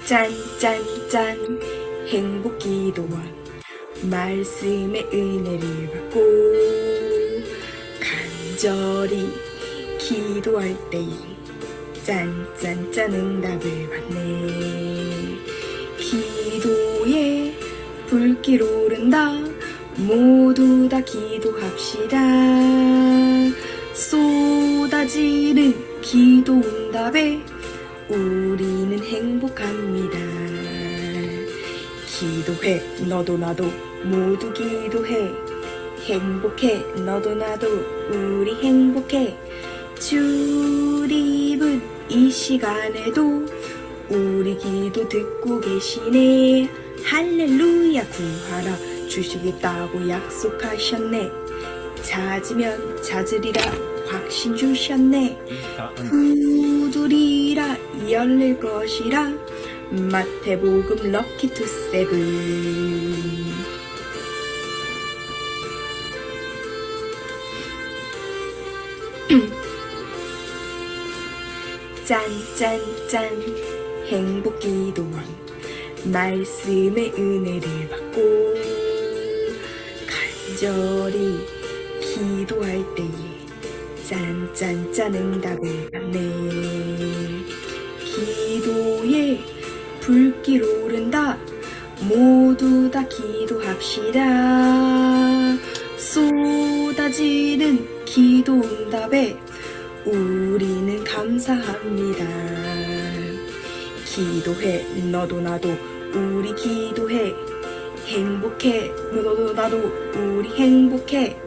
짠짠짠 행복기도원 말씀의 은혜를 받고 간절히 기도할 때에 짠짠짠 응답을 받네. 기도에 불길 오른다. 모두 다 기도합시다. 쏟아지는 기도 응답에 우리는 행복합니다. 기도해 너도 나도 모두 기도해. 행복해 너도 나도 우리 행복해. 주님은 이 시간에도 우리 기도 듣고 계시네. 할렐루야. 구하라 주시겠다고 약속하셨네. 찾으면 찾으리라 확신 주셨네. 두드리라 열릴 것이라. 마태복음 럭키 투 세븐. 짠짠짠 행복기도원 말씀의 은혜를 받고 간절히 기도할 때에 짠짠짠 응답을 받네. 기도에 불길 오른다. 모두 다 기도합시다. 쏟아지는 기도 응답에 우리는 감사합니다. 기도해 너도 나도 우리 기도해. 행복해 너도 나도 우리 행복해.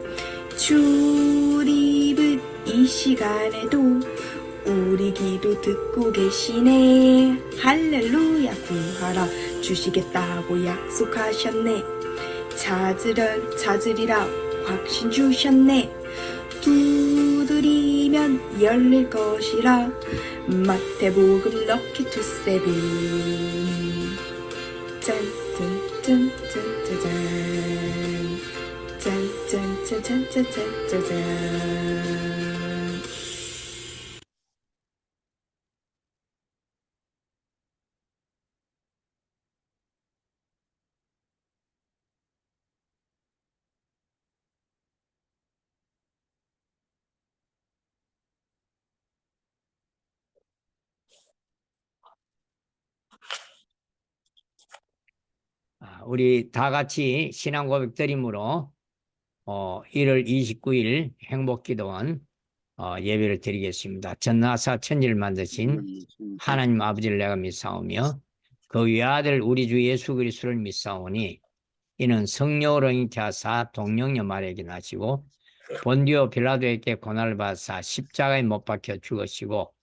주님은 이 시간에도 우리 기도 듣고 계시네. 할렐루야. 구하라 주시겠다고 약속하셨네. 찾으리라 확신 주셨네. 두드리면 열릴 것이라. 마태복음 럭키 투 세븐. 짠짠짠짠짠짠 짠짠짠짠짠짠짠. 우리 다 같이 신앙 고백 드림으로 1월 29일 행복기도원 예배를 드리겠습니다. 전나사 천지를 만드신 하나님 아버지를 내가 믿사오며 그 외아들 우리 주 예수 그리스도를 믿사오니 이는 성령으로 잉태하사 동령녀 마리아에게 나시고 본디오 빌라도에게 고난을 받사 십자가에 못 박혀 죽으시고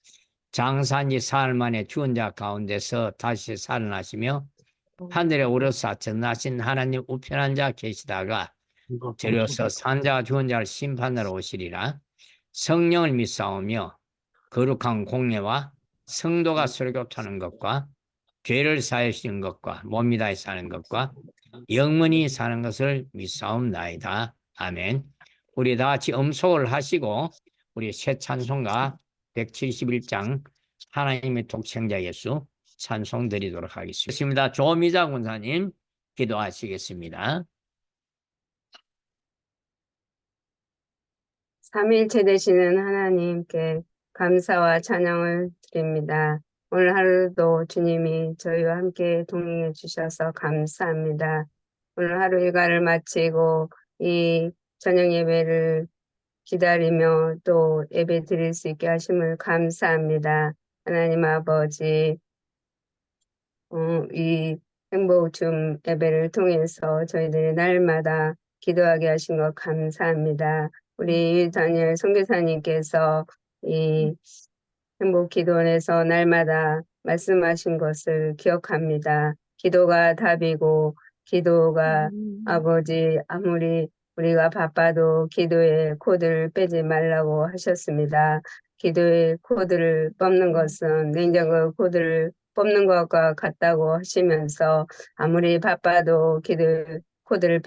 장사한 지 사흘 만에 죽은 자 가운데서 다시 살아나시며 하늘에 오르사 전나신 하나님 우편한 자 계시다가 저려서 산 자와 죽은 자를 심판하러 오시리라. 성령을 믿사오며 거룩한 공예와 성도가 서로 교통하는 것과 죄를 사하시는 것과 몸이 다해 사는 것과 영원히 사는 것을 믿사옵나이다. 아멘. 우리 다 같이 음소를 하시고 우리 새 찬송가 171장 하나님의 독생자 예수 찬송 드리도록 하겠습니다. 조미자 군사님 기도하시겠습니다. 삼위일체 되시는 하나님께 감사와 찬양을 드립니다. 오늘 하루도 주님이 저희와 함께 동행해 주셔서 감사합니다. 오늘 하루 일과를 마치고 이 저녁 예배를 기다리며 또 예배 드릴 수 있게 하심을 감사합니다. 하나님 아버지, 이 행복줌 예배를 통해서 저희들이 날마다 기도하게 하신 것 감사합니다. 우리 다니엘 선교사님께서 이 행복기도원에서 날마다 말씀하신 것을 기억합니다. 기도가 답이고 기도가 아버지 아무리 우리가 바빠도 기도의 코드를 빼지 말라고 하셨습니다. 기도의 코드를 뽑는 것은 냉장고 코드를 뽑는 것과 같다고 하시면서 아무리 바빠도 기도의 코드를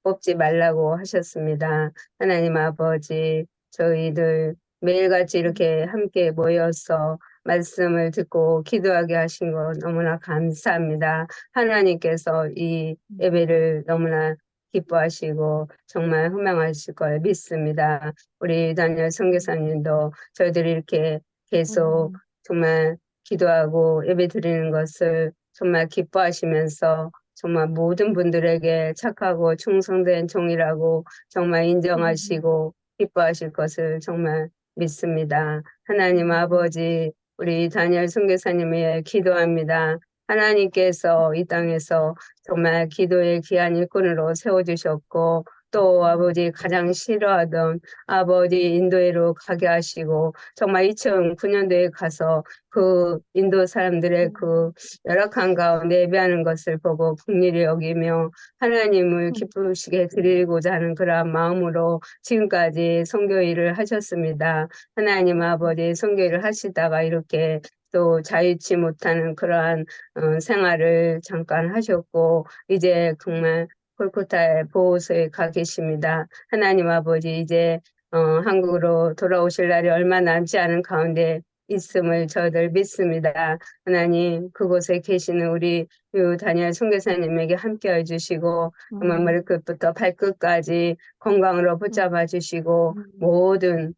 뽑지 말라고 하셨습니다. 하나님 아버지, 저희들 매일같이 이렇게 함께 모여서 말씀을 듣고 기도하게 하신 것 너무나 감사합니다. 하나님께서 이 예배를 너무나 기뻐하시고 정말 훈명하실 걸 믿습니다. 우리 다니엘 선교사님도 저희들이 이렇게 계속 정말 기도하고 예배 드리는 것을 정말 기뻐하시면서 정말 모든 분들에게 착하고 충성된 종이라고 정말 인정하시고 기뻐하실 것을 정말 믿습니다. 하나님 아버지, 우리 다니엘 선교사님을 위해 기도합니다. 하나님께서 이 땅에서 정말 기도의 귀한 일꾼으로 세워주셨고 또 아버지 가장 싫어하던 아버지 인도에로 가게 하시고 정말 2009년도에 가서 그 인도 사람들의 그 열악한 가운데 예배하는 것을 보고 긍휼히 여기며 하나님을 기쁘시게 드리고자 하는 그러한 마음으로 지금까지 선교 일을 하셨습니다. 하나님 아버지 선교 일을 하시다가 이렇게 또 자유치 못하는 그러한 생활을 잠깐 하셨고 이제 정말 콜코타의 보호소에 가 계십니다. 하나님 아버지 이제 한국으로 돌아오실 날이 얼마 남지 않은 가운데 있음을 저희들 믿습니다. 하나님 그곳에 계시는 우리 다니엘 선교사님에게 함께해 주시고 정말 머리끝부터 발끝까지 건강으로 붙잡아 주시고 모든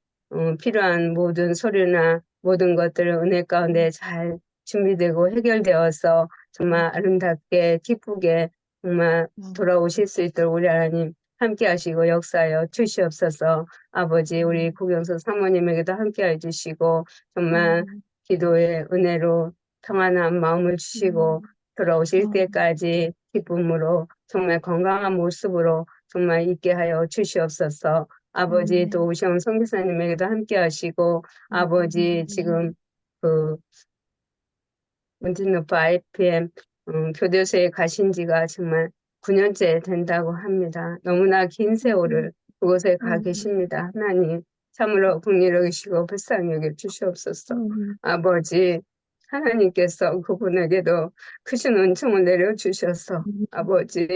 필요한 모든 소리나 모든 것들을 은혜 가운데 잘 준비되고 해결되어서 정말 아름답게 기쁘게 정말 돌아오실 수 있도록 우리 하나님 함께 하시고 역사하여 주시옵소서. 아버지 우리 구경수 사모님에게도 함께 해주시고 정말 기도의 은혜로 평안한 마음을 주시고 돌아오실 때까지 기쁨으로 정말 건강한 모습으로 정말 있게 하여 주시옵소서. 아버지 또 우시영 선교사님에게도 함께 하시고 아버지 지금 그 문진노파 IPM 교도소에 가신 지가 정말 9년째 된다고 합니다. 너무나 긴 세월을 그곳에 가 계십니다. 하나님 참으로 긍휼히 여기시고 불쌍히 여겨 주시옵소서. 아버지 하나님께서 그분에게도 크신 은총을 내려주셔서 아버지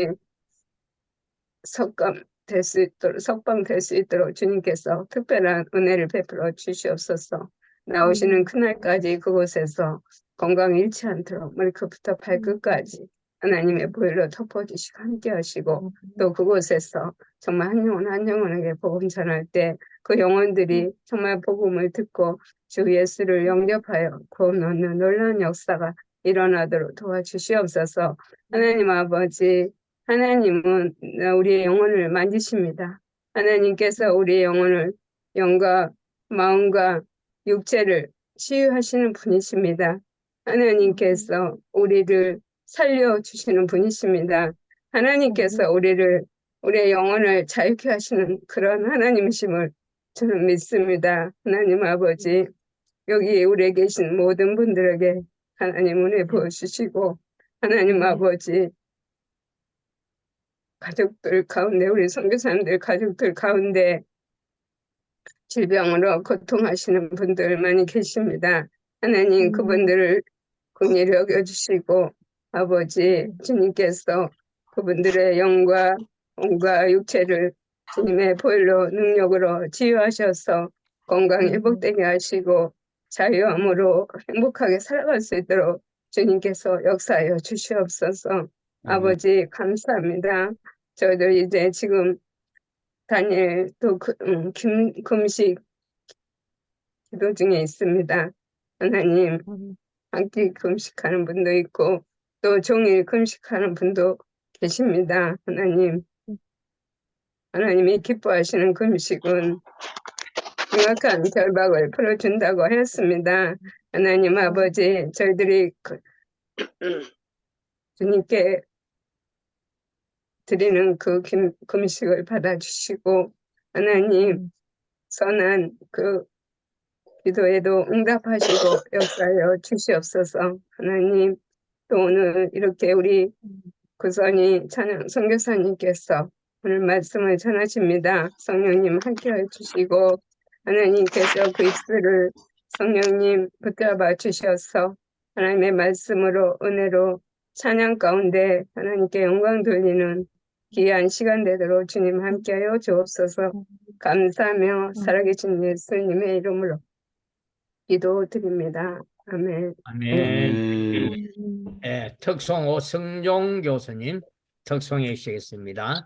석방 될 수 있도록 주님께서 특별한 은혜를 베풀어 주시옵소서. 나오시는 그날까지 그곳에서 건강 잃지 않도록 머리끝부터 발끝까지 하나님의 보혈로 덮어주시고 함께 하시고 또 그곳에서 정말 한 영혼 한 영혼에게 복음 전할 때 그 영혼들이 정말 복음을 듣고 주 예수를 영접하여 구원 얻는 놀라운 역사가 일어나도록 도와주시옵소서. 하나님 아버지 하나님은 우리의 영혼을 만지십니다. 하나님께서 우리의 영혼을 영과 마음과 육체를 치유하시는 분이십니다. 하나님께서 우리를 살려주시는 분이십니다. 하나님께서 우리의 영혼을 자유케 하시는 그런 하나님이심을 저는 믿습니다. 하나님 아버지, 여기 우리에 계신 모든 분들에게 하나님 은혜 부어주시고 하나님 아버지, 가족들 가운데 우리 선교사님들 가족들 가운데 질병으로 고통하시는 분들 많이 계십니다. 하나님 그분들을 긍휼히 여겨주시고 아버지 주님께서 그분들의 영과 몸과 육체를 주님의 보혈로 능력으로 치유하셔서 건강 회복되게 하시고 자유함으로 행복하게 살아갈 수 있도록 주님께서 역사하여 주시옵소서. 아버지 감사합니다. 저희들 이제 지금 다니엘 또 금식 기도 중에 있습니다. 하나님 한 끼 금식하는 분도 있고 또 종일 금식하는 분도 계십니다. 하나님이 기뻐하시는 금식은 명확한 결박을 풀어준다고 하였습니다. 하나님 아버지 저희들이 주님께 드리는 그 금식을 받아주시고 하나님 선한 그 기도에도 응답하시고 역사하여 주시옵소서. 하나님 또 오늘 이렇게 우리 구선이 찬양 선교사님께서 오늘 말씀을 전하십니다. 성령님 함께해 주시고 하나님께서 그 입술을 성령님 붙잡아 주셔서 하나님의 말씀으로 은혜로 찬양 가운데 하나님께 영광 돌리는 귀한 시간 되도록 주님 함께하여 주옵소서. 감사하며 살아계신 예수님의 이름으로 기도드립니다. 아멘. 아멘. 아멘. 예, 특송 오승종 교수님 특송해 주시겠습니다.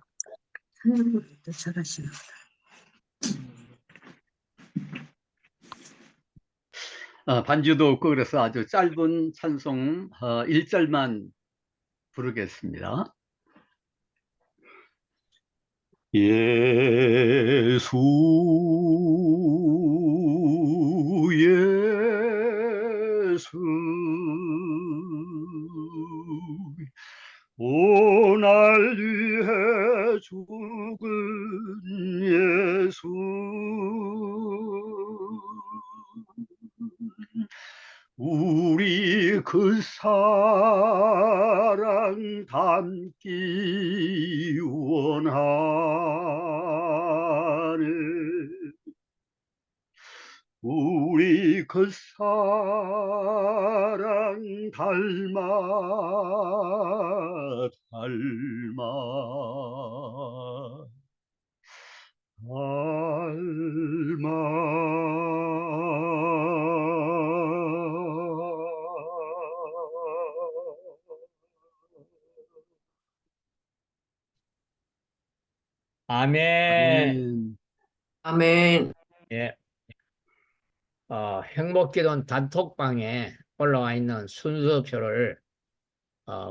하나님도 잘하시나. 반주도 없고 그래서 아주 짧은 찬송 1절만 부르겠습니다. 예수 예수 오날 위해 죽은 예수 우리 그 사랑 담기 원하네 우리 그 사랑 닮아 아멘. 아멘. 아멘. 예, 행복기도는 단톡방에 올라와 있는 순서표를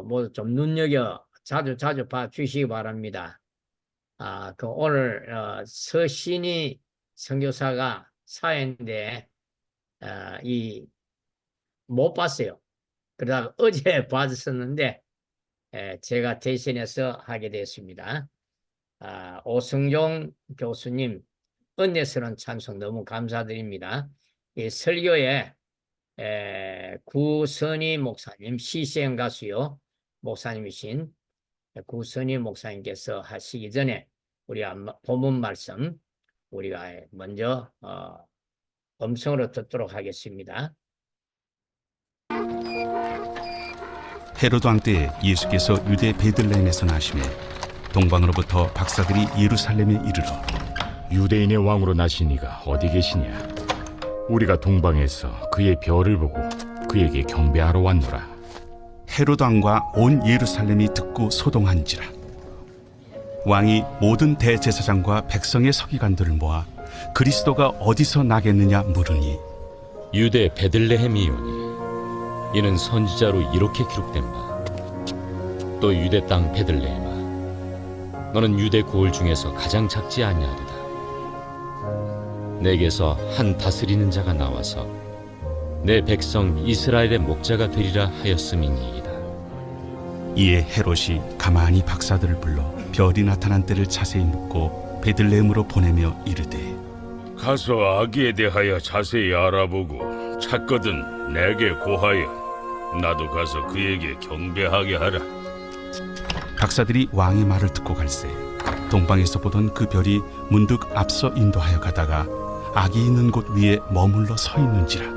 모두 좀 눈여겨 자주 봐 주시기 바랍니다. 그 오늘 서신이 선교사가 사회인데 못 봤어요. 그러다가 어제 받았었는데 제가 대신해서 하게 됐습니다. 오승종 교수님 은혜스러운 찬송 너무 감사드립니다. 이 설교에 구선희 목사님 시시행 가수요 목사님이신 구선희 목사님께서 하시기 전에 우리가 본문 말씀 우리가 먼저 음성으로 듣도록 하겠습니다. 헤로드 왕 때에 예수께서 유대 베들레헴에서 나시매 동방으로부터 박사들이 예루살렘에 이르러 유대인의 왕으로 나신 이가 어디 계시냐? 우리가 동방에서 그의 별을 보고 그에게 경배하러 왔노라. 헤로드 왕과 온 예루살렘이 듣고 소동한지라. 왕이 모든 대제사장과 백성의 서기관들을 모아 그리스도가 어디서 나겠느냐 물으니 유대 베들레헴이오니 이는 선지자로 이렇게 기록된 바 또 유대 땅 베들레헴아 너는 유대 고을 중에서 가장 작지 아니하리다. 내게서 한 다스리는 자가 나와서 내 백성 이스라엘의 목자가 되리라 하였음이니이다. 이에 헤롯이 가만히 박사들을 불러 별이 나타난 때를 자세히 묻고 베들레헴으로 보내며 이르되 가서 아기에 대하여 자세히 알아보고 찾거든 내게 고하여 나도 가서 그에게 경배하게 하라. 박사들이 왕의 말을 듣고 갈새 동방에서 보던 그 별이 문득 앞서 인도하여 가다가 아기 있는 곳 위에 머물러 서 있는지라.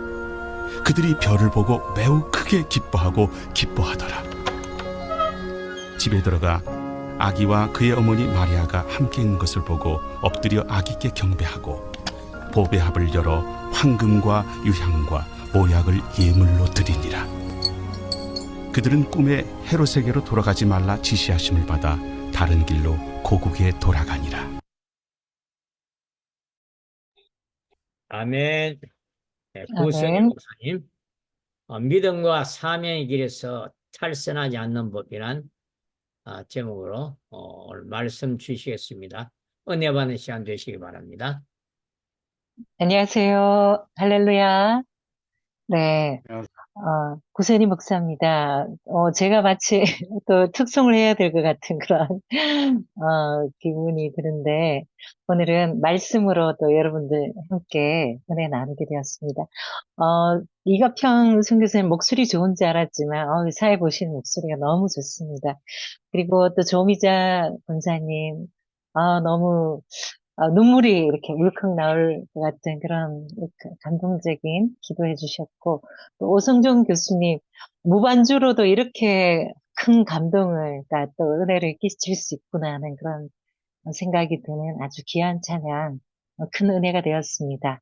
그들이 별을 보고 매우 크게 기뻐하고 기뻐하더라. 집에 들어가 아기와 그의 어머니 마리아가 함께 있는 것을 보고 엎드려 아기께 경배하고 보배합을 열어 황금과 유향과 모약을 예물로 드리니라. 그들은 꿈에 헤롯에게로 돌아가지 말라 지시하심을 받아 다른 길로 고국에 돌아가니라. 아멘. 구선희 목사님, 믿음과 사명의 길에서 탈선하지 않는 법이란 제목으로 오늘 말씀 주시겠습니다. 은혜 받는 시간 되시기 바랍니다. 안녕하세요. 할렐루야. 네. 안녕하세요. 구선희 목사입니다. 제가 마치 또 특송을 해야 될 것 같은 그런, 기분이 드는데, 오늘은 말씀으로 또 여러분들 함께 은혜 나누게 되었습니다. 이가평 선교사님 목소리 좋은 줄 알았지만, 사회 보시는 목소리가 너무 좋습니다. 그리고 또 조미자 권사님, 너무 눈물이 이렇게 울컥 나올 것 같은 그런 감동적인 기도해 주셨고, 또 오성종 교수님, 무반주로도 이렇게 큰 감동을, 그러니까 또 은혜를 끼칠 수 있구나 하는 그런 생각이 드는 아주 귀한 찬양, 큰 은혜가 되었습니다.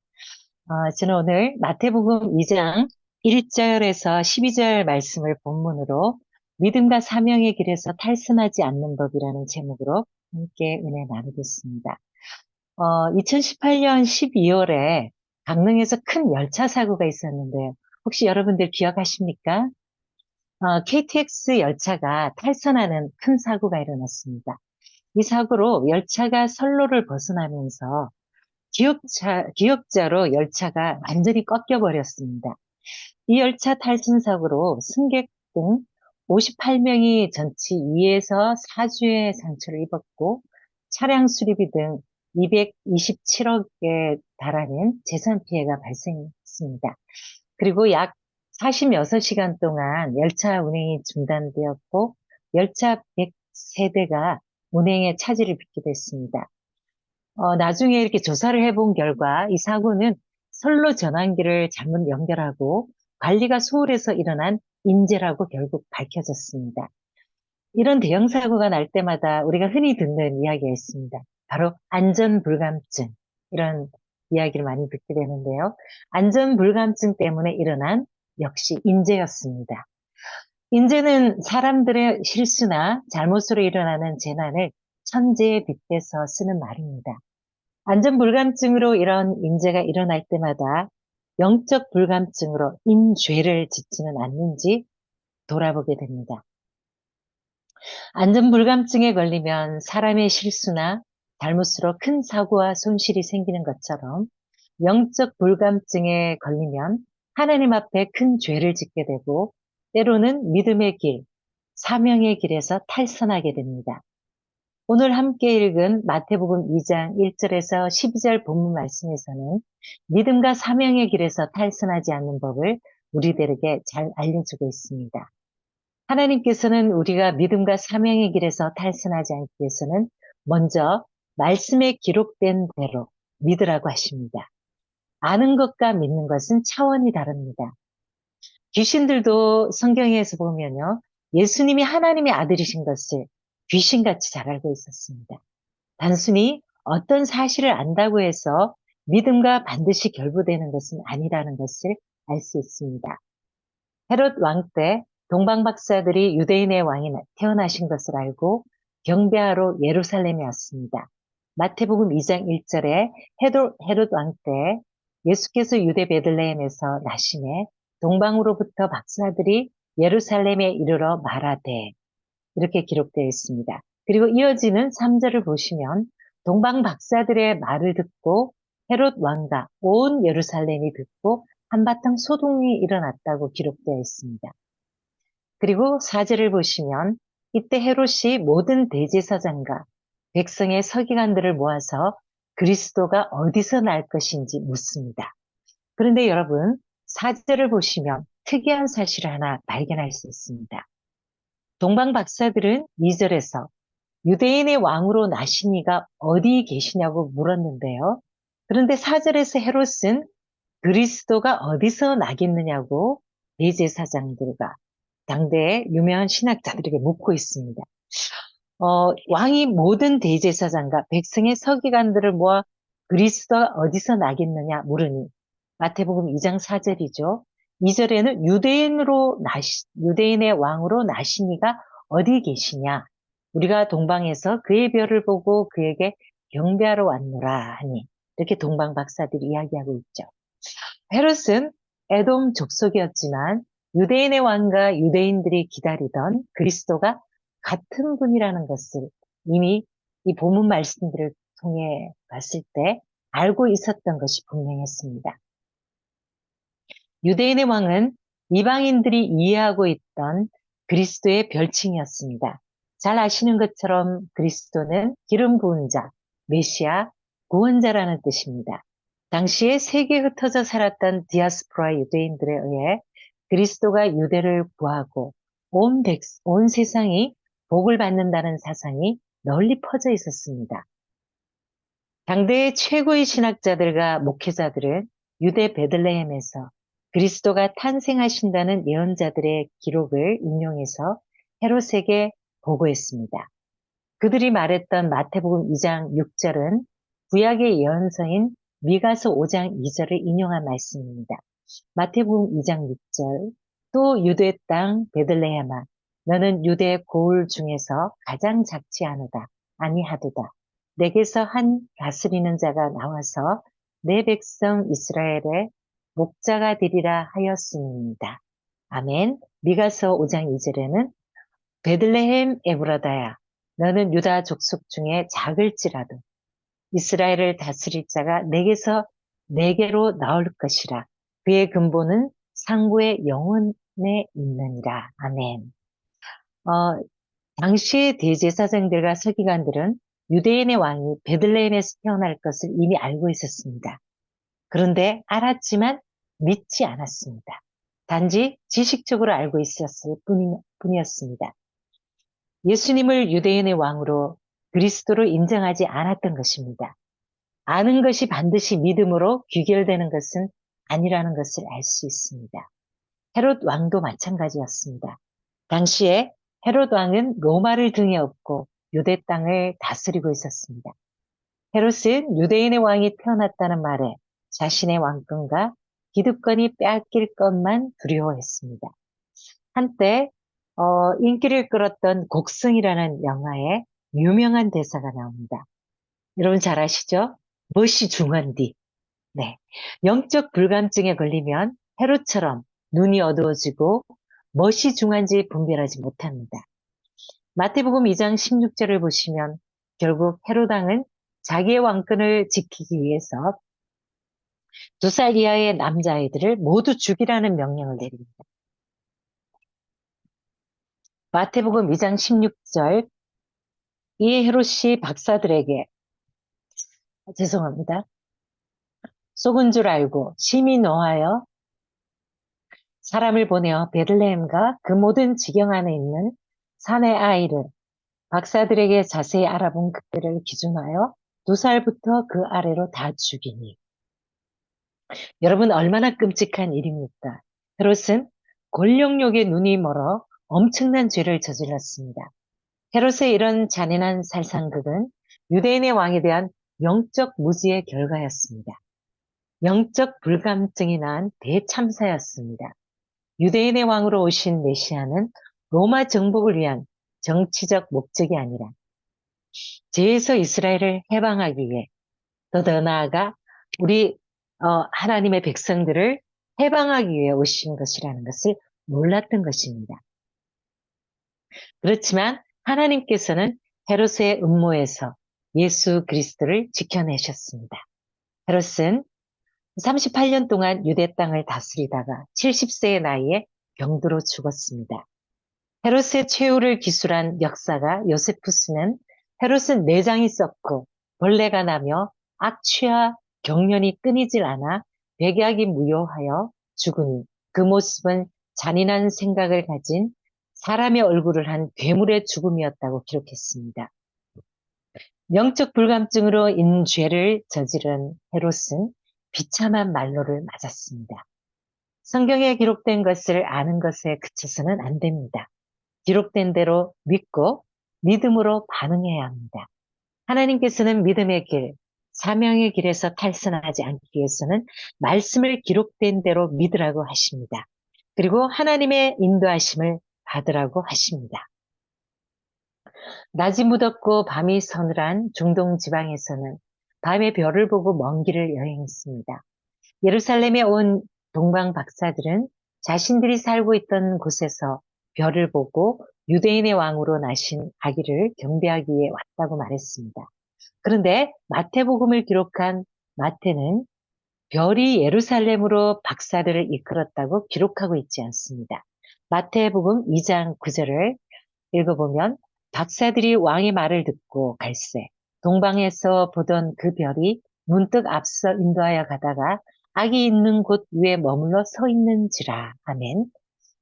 저는 오늘 마태복음 2장 1절에서 12절 말씀을 본문으로 믿음과 사명의 길에서 탈선하지 않는 법이라는 제목으로 함께 은혜 나누겠습니다. 2018년 12월에 강릉에서 큰 열차 사고가 있었는데요. 혹시 여러분들 기억하십니까? KTX 열차가 탈선하는 큰 사고가 일어났습니다. 이 사고로 열차가 선로를 벗어나면서 기역자로 열차가 완전히 꺾여버렸습니다. 이 열차 탈선 사고로 승객 등 58명이 전치 2에서 4주의 상처를 입었고 차량 수리비 등 227억에 달하는 재산 피해가 발생했습니다. 그리고 약 46시간 동안 열차 운행이 중단되었고 열차 100세대가 운행에 차질을 빚게 됐습니다. 나중에 이렇게 조사를 해본 결과 이 사고는 선로 전환기를 잘못 연결하고 관리가 소홀해서 일어난 인재라고 결국 밝혀졌습니다. 이런 대형 사고가 날 때마다 우리가 흔히 듣는 이야기가 있습니다. 바로 안전불감증, 이런 이야기를 많이 듣게 되는데요. 안전불감증 때문에 일어난 역시 인재였습니다. 인재는 사람들의 실수나 잘못으로 일어나는 재난을 천재에 빗대서 쓰는 말입니다. 안전불감증으로 이런 인재가 일어날 때마다 영적 불감증으로 인죄를 짓지는 않는지 돌아보게 됩니다. 안전불감증에 걸리면 사람의 실수나 잘못으로 큰 사고와 손실이 생기는 것처럼 영적 불감증에 걸리면 하나님 앞에 큰 죄를 짓게 되고 때로는 믿음의 길, 사명의 길에서 탈선하게 됩니다. 오늘 함께 읽은 마태복음 2장 1절에서 12절 본문 말씀에서는 믿음과 사명의 길에서 탈선하지 않는 법을 우리들에게 잘 알려주고 있습니다. 하나님께서는 우리가 믿음과 사명의 길에서 탈선하지 않기 위해서는 먼저 말씀에 기록된 대로 믿으라고 하십니다. 아는 것과 믿는 것은 차원이 다릅니다. 귀신들도 성경에서 보면요, 예수님이 하나님의 아들이신 것을 귀신같이 잘 알고 있었습니다. 단순히 어떤 사실을 안다고 해서 믿음과 반드시 결부되는 것은 아니라는 것을 알 수 있습니다. 헤롯 왕 때 동방 박사들이 유대인의 왕이 태어나신 것을 알고 경배하러 예루살렘에 왔습니다. 마태복음 2장 1절에 헤롯 왕 때 예수께서 유대 베들레헴에서 나심에 동방으로부터 박사들이 예루살렘에 이르러 말하되, 이렇게 기록되어 있습니다. 그리고 이어지는 3절을 보시면 동방 박사들의 말을 듣고 헤롯 왕과 온 예루살렘이 듣고 한바탕 소동이 일어났다고 기록되어 있습니다. 그리고 4절을 보시면 이때 헤롯이 모든 대제사장과 백성의 서기관들을 모아서 그리스도가 어디서 날 것인지 묻습니다. 그런데 여러분, 4절을 보시면 특이한 사실을 하나 발견할 수 있습니다. 동방 박사들은 2절에서 유대인의 왕으로 나신 이가 어디 계시냐고 물었는데요. 그런데 4절에서 헤롯은 그리스도가 어디서 나겠느냐고 대제사장들과 당대의 유명한 신학자들에게 묻고 있습니다. 왕이 모든 대제사장과 백성의 서기관들을 모아 그리스도가 어디서 나겠느냐 물으니 마태복음 2장 4절이죠. 2절에는 유대인의 왕으로 나신 이가 어디 계시냐? 우리가 동방에서 그의 별을 보고 그에게 경배하러 왔노라 하니, 이렇게 동방 박사들이 이야기하고 있죠. 헤롯은 에돔 족속이었지만 유대인의 왕과 유대인들이 기다리던 그리스도가 같은 분이라는 것을 이미 이 본문 말씀들을 통해 봤을 때 알고 있었던 것이 분명했습니다. 유대인의 왕은 이방인들이 이해하고 있던 그리스도의 별칭이었습니다. 잘 아시는 것처럼 그리스도는 기름 부은 자, 메시아, 구원자라는 뜻입니다. 당시에 세계에 흩어져 살았던 디아스포라 유대인들에 의해 그리스도가 유대를 구하고 온 세상이 복을 받는다는 사상이 널리 퍼져 있었습니다. 당대의 최고의 신학자들과 목회자들은 유대 베들레헴에서 그리스도가 탄생하신다는 예언자들의 기록을 인용해서 헤롯에게 보고했습니다. 그들이 말했던 마태복음 2장 6절은 구약의 예언서인 미가서 5장 2절을 인용한 말씀입니다. 마태복음 2장 6절 또 유대 땅 베들레헴아 너는 유대 고을 중에서 가장 작지 않으다 아니하도다 내게서 한 다스리는 자가 나와서 내 백성 이스라엘의 목자가 되리라 하였습니다. 아멘. 미가서 5장 2절에는 베들레헴 에브라다야 너는 유다 족속 중에 작을지라도 이스라엘을 다스릴 자가 내게로 나올 것이라. 그의 근본은 상고의 영혼에 있느니라. 아멘. 당시의 대제사장들과 서기관들은 유대인의 왕이 베들레헴에서 태어날 것을 이미 알고 있었습니다. 그런데 알았지만 믿지 않았습니다. 단지 지식적으로 알고 있었을 뿐이었습니다. 예수님을 유대인의 왕으로 그리스도로 인정하지 않았던 것입니다. 아는 것이 반드시 믿음으로 귀결되는 것은 아니라는 것을 알 수 있습니다. 헤롯 왕도 마찬가지였습니다. 당시에 헤롯 왕은 로마를 등에 업고 유대 땅을 다스리고 있었습니다. 헤롯은 유대인의 왕이 태어났다는 말에 자신의 왕권과 기득권이 빼앗길 것만 두려워했습니다. 한때 인기를 끌었던 곡성이라는 영화에 유명한 대사가 나옵니다. 여러분 잘 아시죠? 멋이 중한디. 네. 영적 불감증에 걸리면 헤롯처럼 눈이 어두워지고 멋이 중한지 분별하지 못합니다. 마태복음 2장 16절을 보시면 결국 헤롯 왕은 자기의 왕권을 지키기 위해서 2살 이하의 남자아이들을 모두 죽이라는 명령을 내립니다. 마태복음 2장 16절 이 헤롯이 박사들에게 죄송합니다. 속은 줄 알고 심히 노하여 사람을 보내어 베들레헴과 그 모든 지경 안에 있는 산의 아이를 박사들에게 자세히 알아본 그때를 기준하여 2살부터 그 아래로 다 죽이니. 여러분 얼마나 끔찍한 일입니까? 헤롯은 권력욕에 눈이 멀어 엄청난 죄를 저질렀습니다. 헤롯의 이런 잔인한 살상극은 유대인의 왕에 대한 영적 무지의 결과였습니다. 영적 불감증이 난 대참사였습니다. 유대인의 왕으로 오신 메시아는 로마 정복을 위한 정치적 목적이 아니라 죄에서 이스라엘을 해방하기 위해 더 나아가 우리 하나님의 백성들을 해방하기 위해 오신 것이라는 것을 몰랐던 것입니다. 그렇지만 하나님께서는 헤롯의 음모에서 예수 그리스도를 지켜내셨습니다. 헤롯은 38년 동안 유대 땅을 다스리다가 70세의 나이에 병들어 죽었습니다. 헤롯의 최후를 기술한 역사가 요세푸스는 헤롯은 내장이 썩고 벌레가 나며 악취와 경련이 끊이질 않아 백약이 무효하여 죽으니 그 모습은 잔인한 생각을 가진 사람의 얼굴을 한 괴물의 죽음이었다고 기록했습니다. 영적 불감증으로 인죄를 저지른 헤롯은 비참한 말로를 맞았습니다. 성경에 기록된 것을 아는 것에 그쳐서는 안 됩니다. 기록된 대로 믿고 믿음으로 반응해야 합니다. 하나님께서는 믿음의 길, 사명의 길에서 탈선하지 않기 위해서는 말씀을 기록된 대로 믿으라고 하십니다. 그리고 하나님의 인도하심을 받으라고 하십니다. 낮이 무덥고 밤이 서늘한 중동 지방에서는 밤에 별을 보고 먼 길을 여행했습니다. 예루살렘에 온 동방 박사들은 자신들이 살고 있던 곳에서 별을 보고 유대인의 왕으로 나신 아기를 경배하기 위해 왔다고 말했습니다. 그런데 마태복음을 기록한 마태는 별이 예루살렘으로 박사들을 이끌었다고 기록하고 있지 않습니다. 마태복음 2장 9절을 읽어보면 박사들이 왕의 말을 듣고 갈새 동방에서 보던 그 별이 문득 앞서 인도하여 가다가 아기 있는 곳 위에 머물러 서 있는지라. 아멘.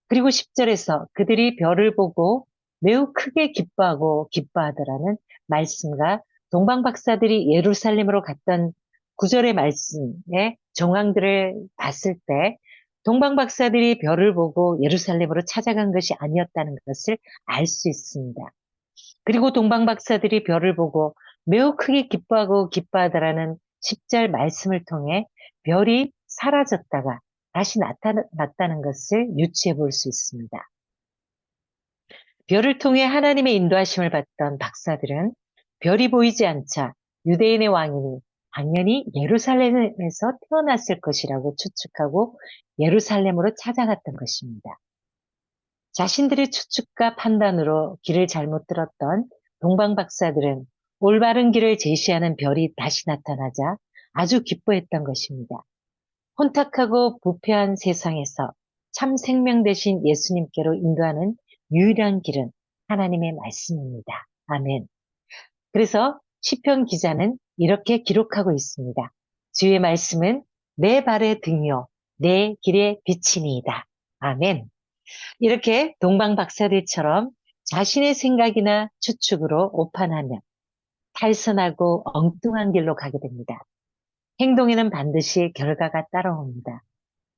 그리고 10절에서 그들이 별을 보고 매우 크게 기뻐하고 기뻐하더라는 말씀과 동방 박사들이 예루살렘으로 갔던 9절의 말씀의 정황들을 봤을 때 동방 박사들이 별을 보고 예루살렘으로 찾아간 것이 아니었다는 것을 알 수 있습니다. 그리고 동방 박사들이 별을 보고 매우 크게 기뻐하고 기뻐하더라는 10절 말씀을 통해 별이 사라졌다가 다시 나타났다는 것을 유추해 볼 수 있습니다. 별을 통해 하나님의 인도하심을 받던 박사들은 별이 보이지 않자 유대인의 왕이니 당연히 예루살렘에서 태어났을 것이라고 추측하고 예루살렘으로 찾아갔던 것입니다. 자신들의 추측과 판단으로 길을 잘못 들었던 동방 박사들은 올바른 길을 제시하는 별이 다시 나타나자 아주 기뻐했던 것입니다. 혼탁하고 부패한 세상에서 참 생명 되신 예수님께로 인도하는 유일한 길은 하나님의 말씀입니다. 아멘. 그래서 시편 기자는 이렇게 기록하고 있습니다. 주의 말씀은 내 발의 등이요 내 길의 빛이니이다. 아멘. 이렇게 동방 박사들처럼 자신의 생각이나 추측으로 오판하면 탈선하고 엉뚱한 길로 가게 됩니다. 행동에는 반드시 결과가 따라옵니다.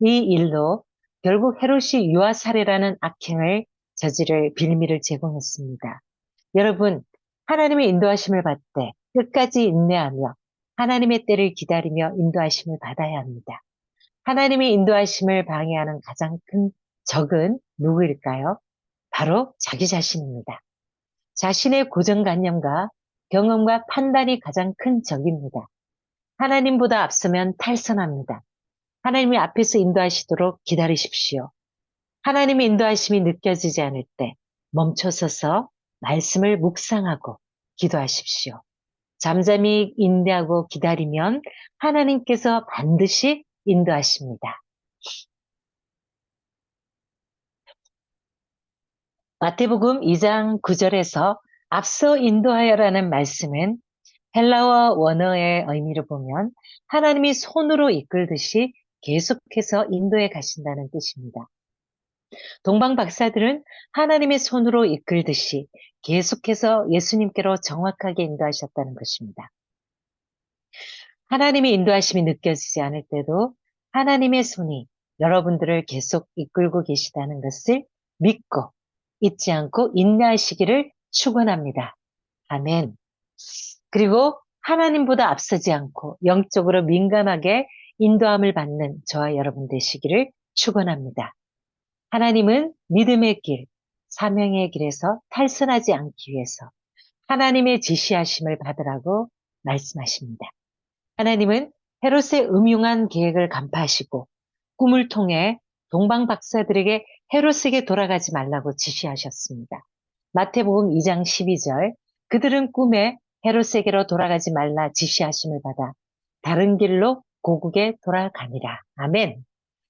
이 일로 결국 헤롯이 유아 살해라는 악행을 저지를 빌미를 제공했습니다. 여러분, 하나님의 인도하심을 받되 끝까지 인내하며 하나님의 때를 기다리며 인도하심을 받아야 합니다. 하나님의 인도하심을 방해하는 가장 큰 적은 누구일까요? 바로 자기 자신입니다. 자신의 고정관념과 경험과 판단이 가장 큰 적입니다. 하나님보다 앞서면 탈선합니다. 하나님이 앞에서 인도하시도록 기다리십시오. 하나님의 인도하심이 느껴지지 않을 때 멈춰서서 말씀을 묵상하고 기도하십시오. 잠잠히 인내하고 기다리면 하나님께서 반드시 인도하십니다. 마태복음 2장 9절에서 앞서 인도하여라는 말씀은 헬라어 원어의 의미를 보면 하나님이 손으로 이끌듯이 계속해서 인도해 가신다는 뜻입니다. 동방 박사들은 하나님의 손으로 이끌듯이 계속해서 예수님께로 정확하게 인도하셨다는 것입니다. 하나님의 인도하심이 느껴지지 않을 때도 하나님의 손이 여러분들을 계속 이끌고 계시다는 것을 믿고 잊지 않고 인내하시기를 축원합니다. 아멘. 그리고 하나님보다 앞서지 않고 영적으로 민감하게 인도함을 받는 저와 여러분 되시기를 축원합니다. 하나님은 믿음의 길, 사명의 길에서 탈선하지 않기 위해서 하나님의 지시하심을 받으라고 말씀하십니다. 하나님은 헤롯의 음흉한 계획을 간파하시고 꿈을 통해 동방 박사들에게 헤롯에게 돌아가지 말라고 지시하셨습니다. 마태복음 2장 12절 그들은 꿈에 헤롯에게로 돌아가지 말라 지시하심을 받아 다른 길로 고국에 돌아가니라. 아멘.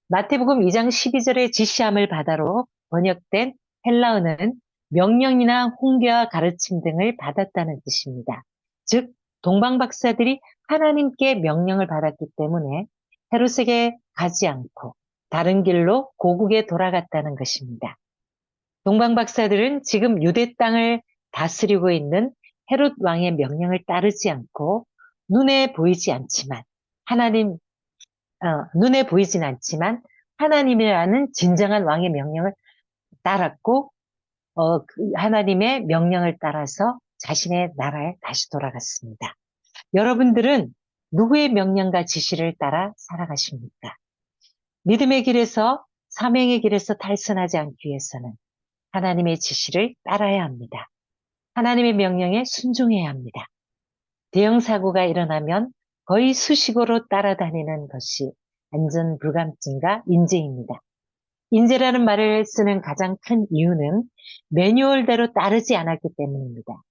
마태복음 2장 12절의 지시함을 받아로 번역된 헬라어는 명령이나 훈계와 가르침 등을 받았다는 뜻입니다. 즉 동방 박사들이 하나님께 명령을 받았기 때문에 헤롯에게 가지 않고 다른 길로 고국에 돌아갔다는 것입니다. 동방 박사들은 지금 유대 땅을 다스리고 있는 헤롯 왕의 명령을 따르지 않고 눈에 보이진 않지만 하나님이라는 진정한 왕의 명령을 따랐고 하나님의 명령을 따라서 자신의 나라에 다시 돌아갔습니다. 여러분들은 누구의 명령과 지시를 따라 살아가십니까? 믿음의 길에서 사명의 길에서 탈선하지 않기 위해서는 하나님의 지시를 따라야 합니다. 하나님의 명령에 순종해야 합니다. 대형 사고가 일어나면 거의 수식어로 따라다니는 것이 안전불감증과 인재입니다. 인재라는 말을 쓰는 가장 큰 이유는 매뉴얼대로 따르지 않았기 때문입니다.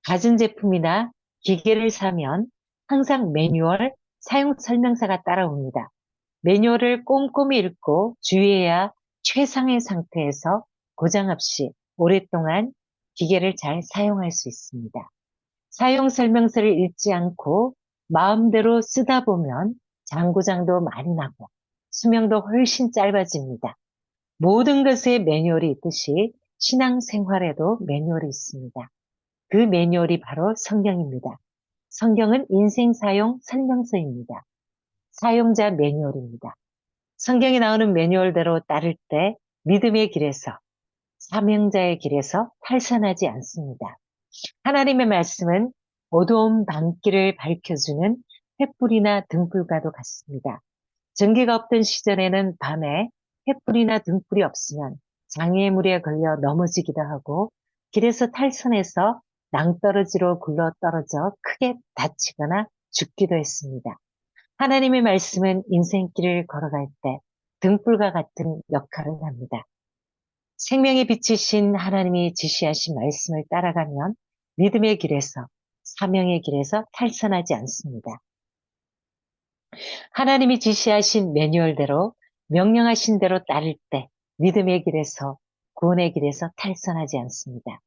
가전제품이나 기계를 사면 항상 매뉴얼, 사용 설명서가 따라옵니다. 매뉴얼을 꼼꼼히 읽고 주의해야 최상의 상태에서 고장 없이 오랫동안 기계를 잘 사용할 수 있습니다. 사용 설명서를 읽지 않고 마음대로 쓰다 보면 장고장도 많이 나고 수명도 훨씬 짧아집니다. 모든 것에 매뉴얼이 있듯이 신앙생활에도 매뉴얼이 있습니다. 그 매뉴얼이 바로 성경입니다. 성경은 인생 사용 설명서입니다. 사용자 매뉴얼입니다. 성경에 나오는 매뉴얼대로 따를 때 믿음의 길에서 사명자의 길에서 탈선하지 않습니다. 하나님의 말씀은 어두운 밤길을 밝혀주는 횃불이나 등불과도 같습니다. 전기가 없던 시절에는 밤에 횃불이나 등불이 없으면 장애물에 걸려 넘어지기도 하고 길에서 탈선해서 낭떠러지로 굴러 떨어져 크게 다치거나 죽기도 했습니다. 하나님의 말씀은 인생길을 걸어갈 때 등불과 같은 역할을 합니다. 생명의 빛이신 하나님이 지시하신 말씀을 따라가면 믿음의 길에서, 사명의 길에서 탈선하지 않습니다. 하나님이 지시하신 매뉴얼대로, 명령하신 대로 따를 때 믿음의 길에서, 구원의 길에서 탈선하지 않습니다.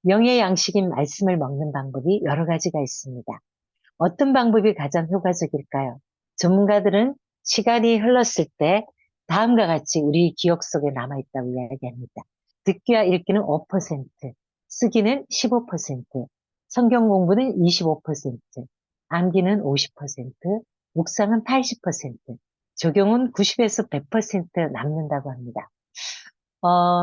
영의 양식인 말씀을 먹는 방법이 여러 가지가 있습니다. 어떤 방법이 가장 효과적일까요? 전문가들은 시간이 흘렀을 때 다음과 같이 우리 기억 속에 남아있다고 이야기합니다. 듣기와 읽기는 5%, 쓰기는 15%, 성경 공부는 25%, 암기는 50%, 묵상은 80%, 적용은 90에서 100% 남는다고 합니다.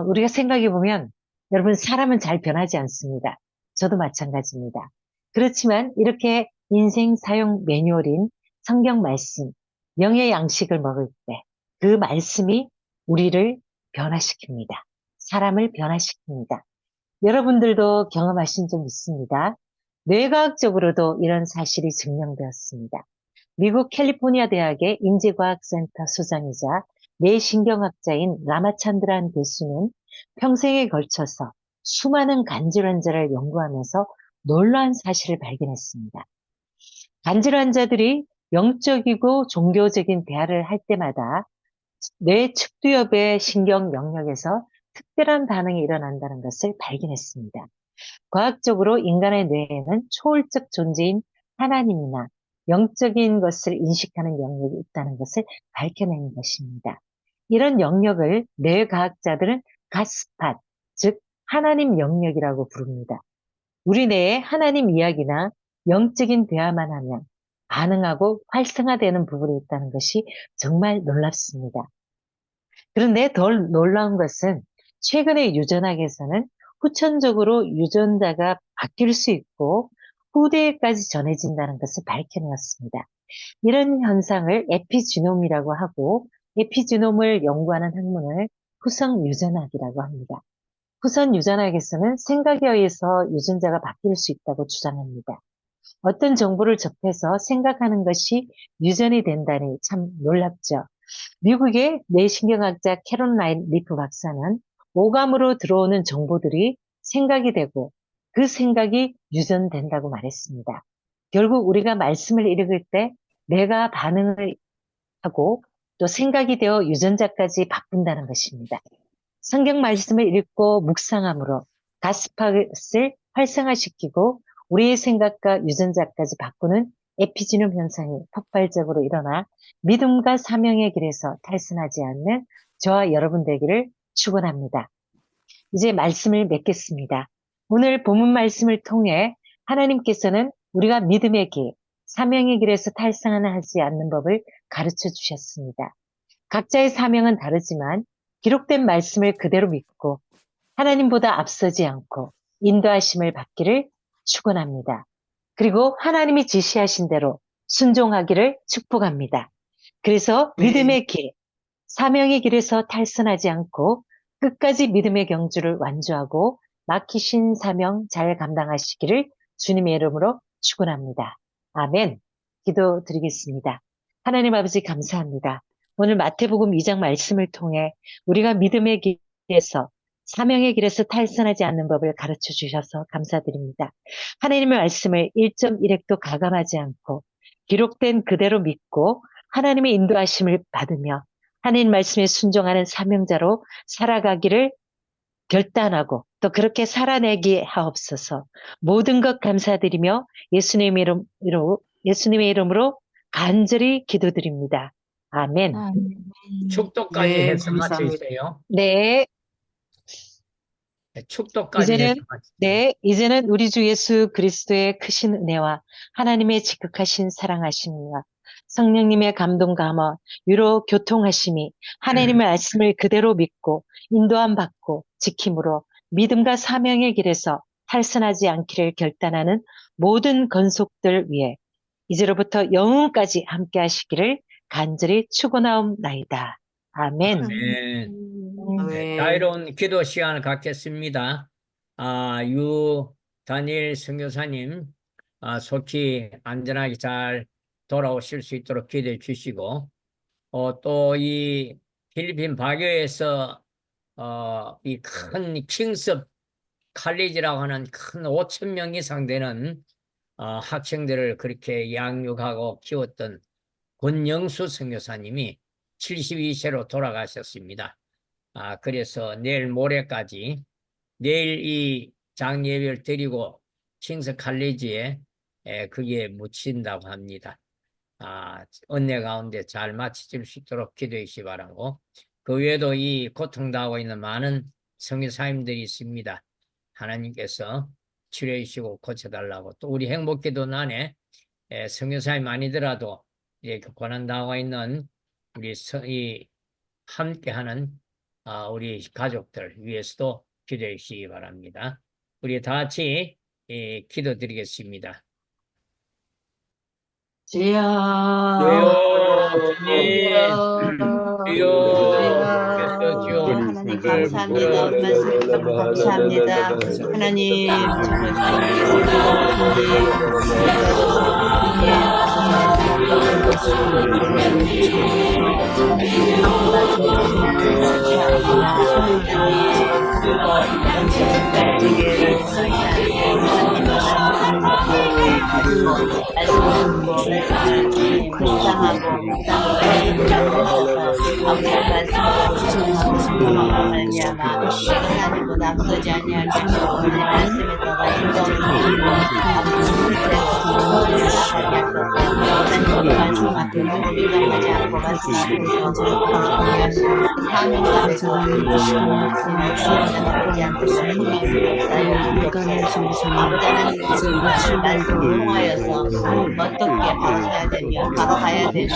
우리가 생각해 보면 여러분 사람은 잘 변하지 않습니다. 저도 마찬가지입니다. 그렇지만 이렇게 인생 사용 매뉴얼인 성경 말씀, 영의 양식을 먹을 때 그 말씀이 우리를 변화시킵니다. 사람을 변화시킵니다. 여러분들도 경험하신 적 있습니다. 뇌과학적으로도 이런 사실이 증명되었습니다. 미국 캘리포니아 대학의 인지과학센터 소장이자 뇌신경학자인 라마찬드란 교수는 평생에 걸쳐서 수많은 간질 환자를 연구하면서 놀라운 사실을 발견했습니다. 간질 환자들이 영적이고 종교적인 대화를 할 때마다 뇌 측두엽의 신경 영역에서 특별한 반응이 일어난다는 것을 발견했습니다. 과학적으로 인간의 뇌에는 초월적 존재인 하나님이나 영적인 것을 인식하는 영역이 있다는 것을 밝혀낸 것입니다. 이런 영역을 뇌과학자들은 가스팟, 즉 하나님 영역이라고 부릅니다. 우리 뇌에 하나님 이야기나 영적인 대화만 하면 반응하고 활성화되는 부분이 있다는 것이 정말 놀랍습니다. 그런데 더 놀라운 것은 최근의 유전학에서는 후천적으로 유전자가 바뀔 수 있고 후대에까지 전해진다는 것을 밝혀내었습니다. 이런 현상을 에피지놈이라고 하고 에피지놈을 연구하는 학문을 후성 유전학이라고 합니다. 후선 유전학에서는 생각에 의해서 유전자가 바뀔 수 있다고 주장합니다. 어떤 정보를 접해서 생각하는 것이 유전이 된다니 참 놀랍죠. 미국의 뇌신경학자 캐롤라인 리프 박사는 오감으로 들어오는 정보들이 생각이 되고 그 생각이 유전된다고 말했습니다. 결국 우리가 말씀을 읽을 때 뇌가 반응을 하고 또 생각이 되어 유전자까지 바꾼다는 것입니다. 성경 말씀을 읽고 묵상함으로 가스팟을 활성화시키고 우리의 생각과 유전자까지 바꾸는 에피지놈 현상이 폭발적으로 일어나 믿음과 사명의 길에서 탈선하지 않는 저와 여러분 되기를 축원합니다. 이제 말씀을 맺겠습니다. 오늘 본문 말씀을 통해 하나님께서는 우리가 믿음의 길, 사명의 길에서 탈선하지 않는 법을 가르쳐 주셨습니다. 각자의 사명은 다르지만 기록된 말씀을 그대로 믿고 하나님보다 앞서지 않고 인도하심을 받기를 축원합니다. 그리고 하나님이 지시하신 대로 순종하기를 축복합니다. 그래서 믿음의 길, 사명의 길에서 탈선하지 않고 끝까지 믿음의 경주를 완주하고 맡기신 사명 잘 감당하시기를 주님의 이름으로 축원합니다. 아멘. 기도드리겠습니다. 하나님 아버지 감사합니다. 오늘 마태복음 2장 말씀을 통해 우리가 믿음의 길에서 사명의 길에서 탈선하지 않는 법을 가르쳐 주셔서 감사드립니다. 하나님의 말씀을 1.1획도 가감하지 않고 기록된 그대로 믿고 하나님의 인도하심을 받으며 하나님 말씀에 순종하는 사명자로 살아가기를 결단하고 또 그렇게 살아내게 하옵소서. 모든 것 감사드리며 예수님의 이름으로 간절히 기도드립니다. 아멘. 축도까지 네, 해서 감사합니다. 마치세요. 네, 축도까지 해서 마치세요. 이제는 우리 주 예수 그리스도의 크신 은혜와 하나님의 지극하신 사랑하심과 성령님의 감동 감화, 위로 교통하심이 하나님의 말씀을 그대로 믿고 인도함 받고 지킴으로 믿음과 사명의 길에서 탈선하지 않기를 결단하는 모든 건속들 위해 이제로부터 영원까지 함께 하시기를 간절히 추구나옵나이다. 아멘. 네. 아멘. 자유로운 기도 시간을 갖겠습니다. 다니엘 선교사님, 속히 안전하게 잘 돌아오실 수 있도록 기도해 주시고, 또 이 필리핀 바교에서 이 큰 킹스 칼리지라고 하는 큰 5,000명 이상 되는 학생들을 그렇게 양육하고 키웠던 권영수 선교사님이 72세로 돌아가셨습니다. 그래서 내일 모레까지 내일 이 장예배를 드리고 킹스 칼리지에 그게 묻힌다고 합니다. 은혜 가운데 잘 마치실 수 있도록 기도해 주시기 바라고, 그 외에도 이 고통당하고 있는 많은 선교사님들이 있습니다. 하나님께서 치료해 주시고 고쳐달라고, 또 우리 행복기도단에 선교사님 아니더라도 이렇게 고난당하고 있는 우리 함께하는 우리 가족들 위해서도 기도해 주시기 바랍니다. 우리 다 같이 기도드리겠습니다. 주여, 하나님 감사합니다. 말씀 너무 감사합니다. 하나님 하나님보다 앞서지 아니할 말씀에다가 하나님의 말씀 앞에 민감하지 않고 말씀 앞에서 사명감에서 하지 않도록 아버지 하나님 말씀을 통하여서 어떻게 바로 서야 되며 바로 가야 되며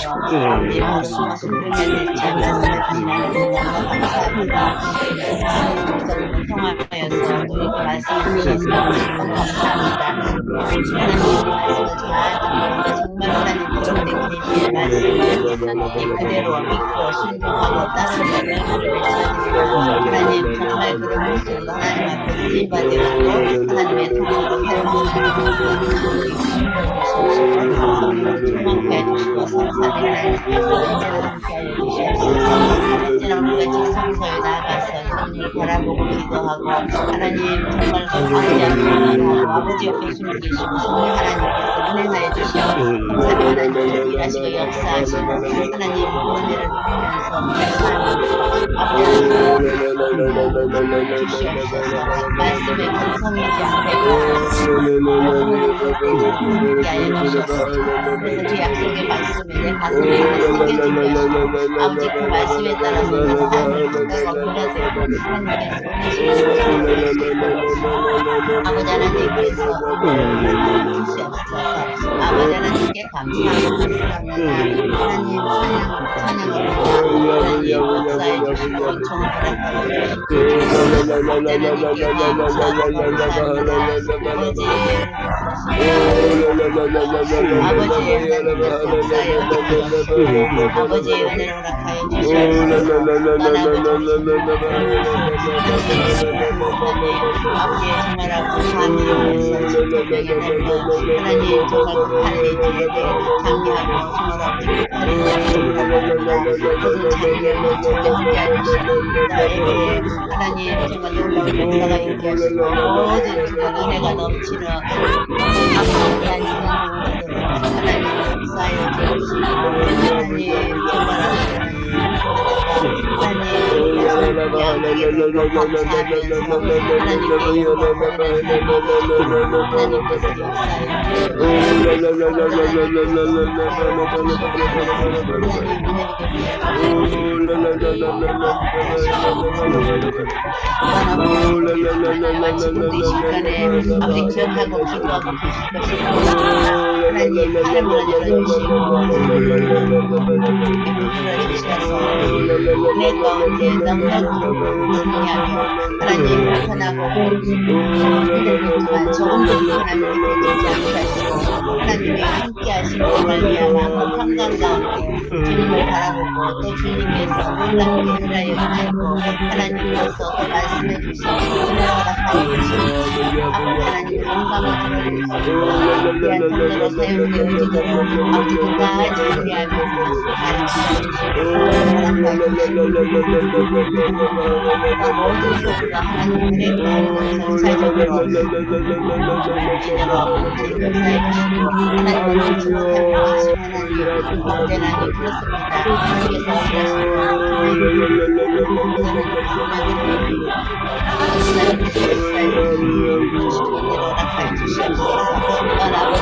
아버지 말씀을 해야 될지 말씀을 감사합니다. 말씀을 통하여서 우리에게 말씀을 주셔서 너무 감사합니다. 하나님 말씀을 잘 정말 하나님 그분의 말씀을 그대로 믿고 순종하고 따르는 하나님 정말 그런 모습으로 하나님 앞에 쓰임받으시고 하나님의 통으로 삶을 충만케 해주시고 성사되는 함께하여 주시옵소서. 이제는 우리가 지성소에 나아가서 주님을 바라보고 기도하고 하나님 정말 아버지 아버지 옆에 숨 계시고 성령 하나님께서 은혜하여 주시고 감사히 하나님 일하시고 역사하시고 하나님 은혜를 누리면서 아버지 주시옵소서. 말씀에 근성이지 않고 함께 하여 주시옵소서. 그래서 주 약속의 말씀에 내 가슴이 새겨지며 아버지 그 말씀에 따라서 하나님의 국가가 변화되고 하나님께서 아버지 하나님께서 주시옵소서. 아버지 하나님께 감사합니다. 하나님 찬양합니다. 하나님 역사해 주시고 총괄하여 주시고 하나님께 감사합니다. 아버지의 은혜를 허락하여 주시옵소서. 아버지의 정말하고 하나님께서 지켜주시고 하나님 정말 북한의 지혜에 장려하고 정말하고 하나님 정말 놀라운 역사가 있으시고 모든 주간 은혜가 넘치는 감사한 인생으로 하나님 역사에 주시고 하나님 정말 아버지 기억하고 기도하고 하나님 하늘문을 열어주시고 부풀어주셔서 내 가운데 넉넉히 승리하며 하나님 불편하고 힘들겠지만 조금도 불편함이 느껴지지 않게 하시고 하나님이 함께 하시고 말미암아 평강 가운데 주님을 바라보고 또 주님께서 놀랍게 일하여 주시고 하나님께서 또 말씀해 주시고 허락하여 주시고 하나님 영광을 드러내주시고 귀한 성도로 사용되어지도록 아버지 끝까지 준비하면서 가르치셔 주시고 모든 소리가 하나님의 가운데 전체적으로 하나님을 주목하고 하신 하나님 언제나 그렇습니다. 아버지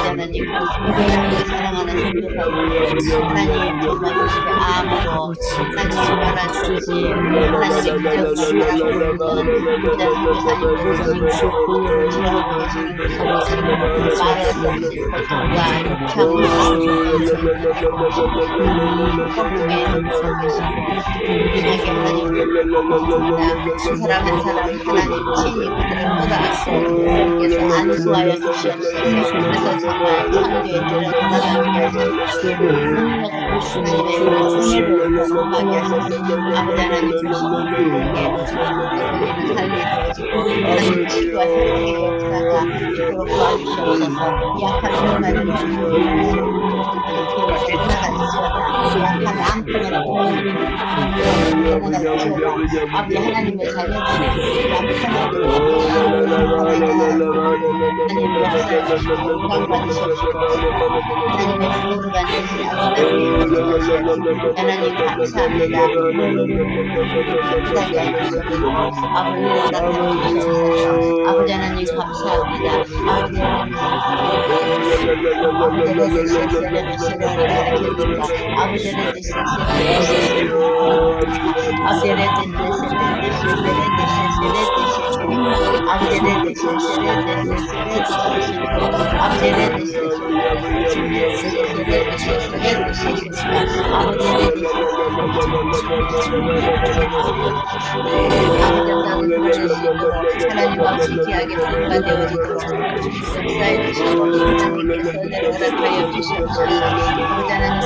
하나님 사랑하는 성도사님 하나님 정말 암으로 하나님 말하듯이 하나님 사랑하는 사람 하나님 친히 그들을 보다 그래서 안수하여 주시옵소서. 그래서 정말 창조의 들을 돌아가게 하시옵소서. 하나님의 소망하게 하소서. 아버지 하나님 주시는 살리시고 하나님 치유와 회복의 역사가 있도록 도와주시옵소서. 약한 얼마를 약한 암통을 아버지 하나님의 자녀들이 남편하고 하나님의 역사에 건강받으시옵소서. 하나님의 부르가 되신 하나님 감사합니다. 아버지 하나님 감사합니다. 하나님과 지지하게 성과되어지도록 역사해 주시고 하나님께서 은혜를 허락하여 주시옵소서. 아버지 하나님께 감사합니다.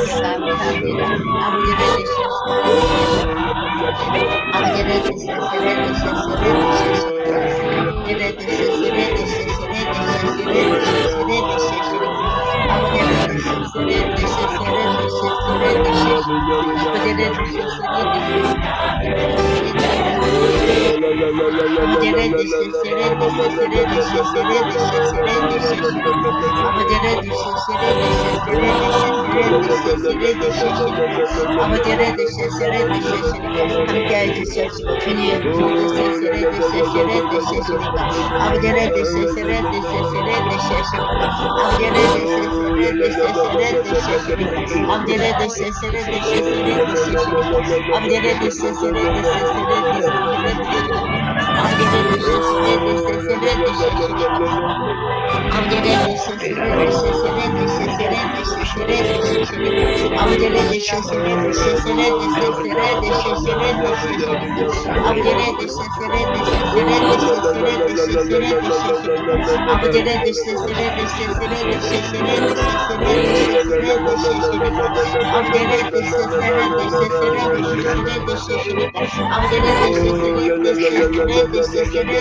아버지를 주시옵소서. 아버지를 함께해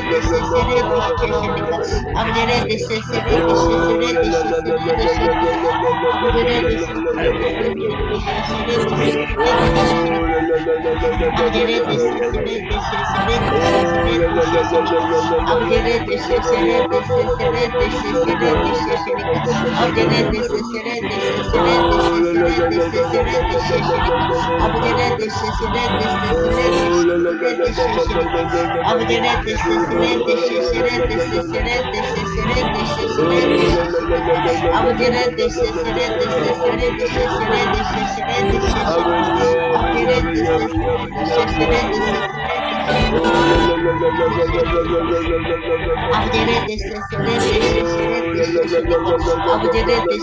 주시옵시고 주님